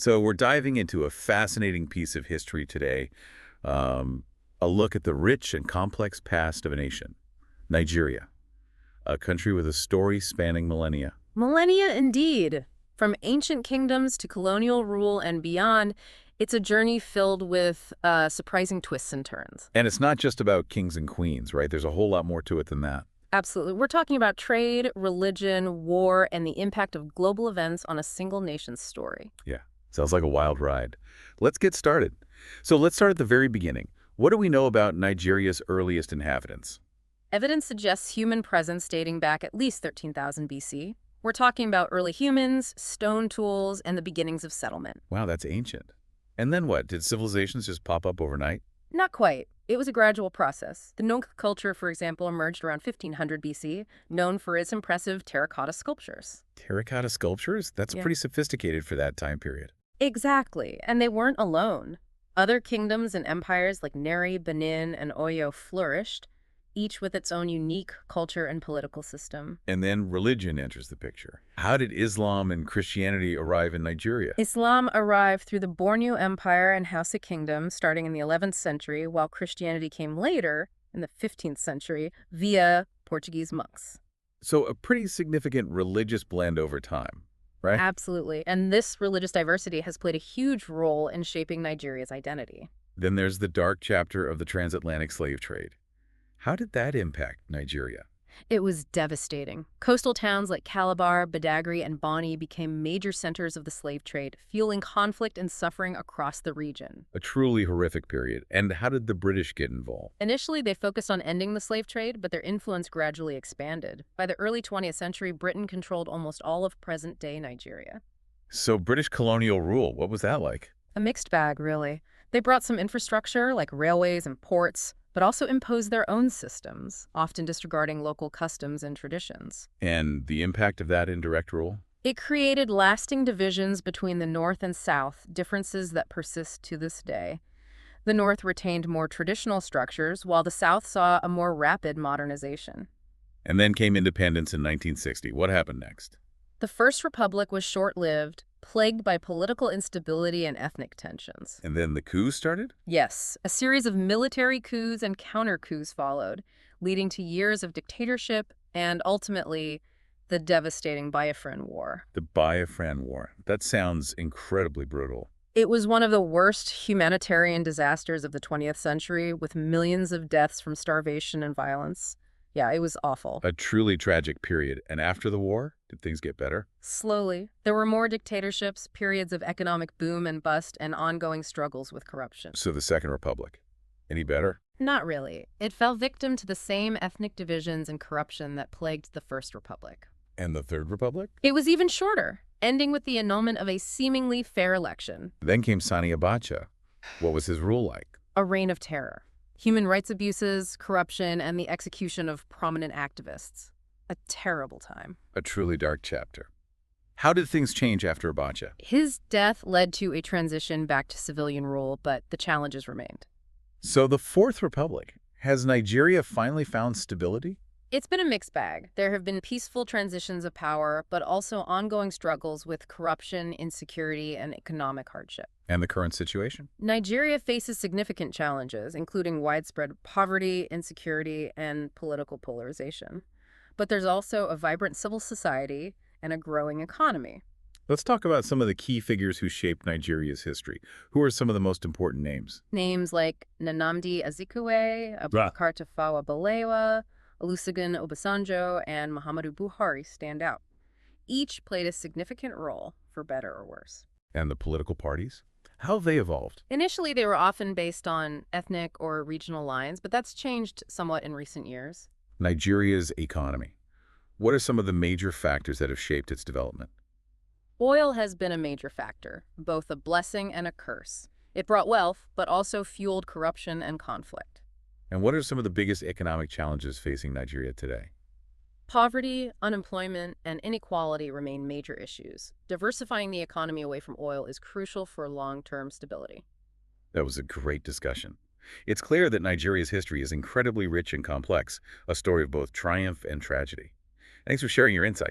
So we're diving into a fascinating piece of history today, um, a look at the rich and complex past of a nation, Nigeria, a country with a story spanning millennia. Millennia indeed. From ancient kingdoms to colonial rule and beyond, it's a journey filled with surprising twists and turns. And it's not just about kings and queens, right? There's a whole lot more to it than that. Absolutely. We're talking about trade, religion, war, and the impact of global events on a single nation's story. Yeah, sounds like a wild ride. Let's get started. So let's start at the very beginning. What do we know about Nigeria's earliest inhabitants? Evidence suggests human presence dating back at least 13,000 BC. We're talking about early humans, stone tools, and the beginnings of settlement. Wow, that's ancient. And then what? Did civilizations just pop up overnight? Not quite. It was a gradual process. The Nunk culture, for example, emerged around 1500 BC, known for its impressive terracotta sculptures. Terracotta sculptures? That's Yeah. pretty sophisticated for that time period. Exactly, and they weren't alone. Other kingdoms and empires like Neri, Benin, and Oyo flourished, each with its own unique culture and political system. And then religion enters the picture. How did Islam and Christianity arrive in Nigeria? Islam arrived through the Borneo Empire and Hausa Kingdom starting in the 11th century, while Christianity came later, in the 15th century, via Portuguese monks. So a pretty significant religious blend over time, right? Absolutely, and this religious diversity has played a huge role in shaping Nigeria's identity. Then there's the dark chapter of the transatlantic slave trade. How did that impact Nigeria? It was devastating. Coastal towns like Calabar, Badagry, and Bonny became major centers of the slave trade, fueling conflict and suffering across the region. A truly horrific period. And how did the British get involved? Initially, they focused on ending the slave trade, but their influence gradually expanded. By the early 20th century, Britain controlled almost all of present-day Nigeria. So British colonial rule, what was that like? A mixed bag, really. They brought some infrastructure, like railways and ports, but also imposed their own systems, often disregarding local customs and traditions. And the impact of that indirect rule? It created lasting divisions between the North and South, differences that persist to this day. The North retained more traditional structures, while the South saw a more rapid modernization. And then came independence in 1960. What happened next? The First Republic was short-lived, plagued by political instability and ethnic tensions. And then the coup started? Yes, a series of military coups and counter-coups followed, leading to years of dictatorship and, ultimately, the devastating Biafran War. The Biafran War. That sounds incredibly brutal. It was one of the worst humanitarian disasters of the 20th century, with millions of deaths from starvation and violence. Yeah, it was awful. A truly tragic period. And after the war, did things get better? Slowly, there were more dictatorships, periods of economic boom and bust, and ongoing struggles with corruption. So the Second Republic. Any better? Not really. It fell victim to the same ethnic divisions and corruption that plagued the First Republic. And the Third Republic? It was even shorter, ending with the annulment of a seemingly fair election. Then came Sani Abacha. What was his rule like? A reign of terror. Human rights abuses, corruption, and the execution of prominent activists. A terrible time. A truly dark chapter. How did things change after Abacha? His death led to a transition back to civilian rule, but the challenges remained. So the Fourth Republic. Has Nigeria finally found stability? It's been a mixed bag. There have been peaceful transitions of power, but also ongoing struggles with corruption, insecurity, and economic hardship. And the current situation? Nigeria faces significant challenges, including widespread poverty, insecurity, and political polarization. But there's also a vibrant civil society and a growing economy. Let's talk about some of the key figures who shaped Nigeria's history. Who are some of the most important names? Names like Nnamdi Azikiwe, Abubakar Tafawa Balewa, Olusegun Obasanjo, and Muhammadu Buhari stand out. Each played a significant role, for better or worse. And the political parties? How have they evolved? Initially, they were often based on ethnic or regional lines, but that's changed somewhat in recent years. Nigeria's economy. What are some of the major factors that have shaped its development? Oil has been a major factor, both a blessing and a curse. It brought wealth, but also fueled corruption and conflict. And what are some of the biggest economic challenges facing Nigeria today? Poverty, unemployment, and inequality remain major issues. Diversifying the economy away from oil is crucial for long-term stability. That was a great discussion. It's clear that Nigeria's history is incredibly rich and complex, a story of both triumph and tragedy. Thanks for sharing your insights.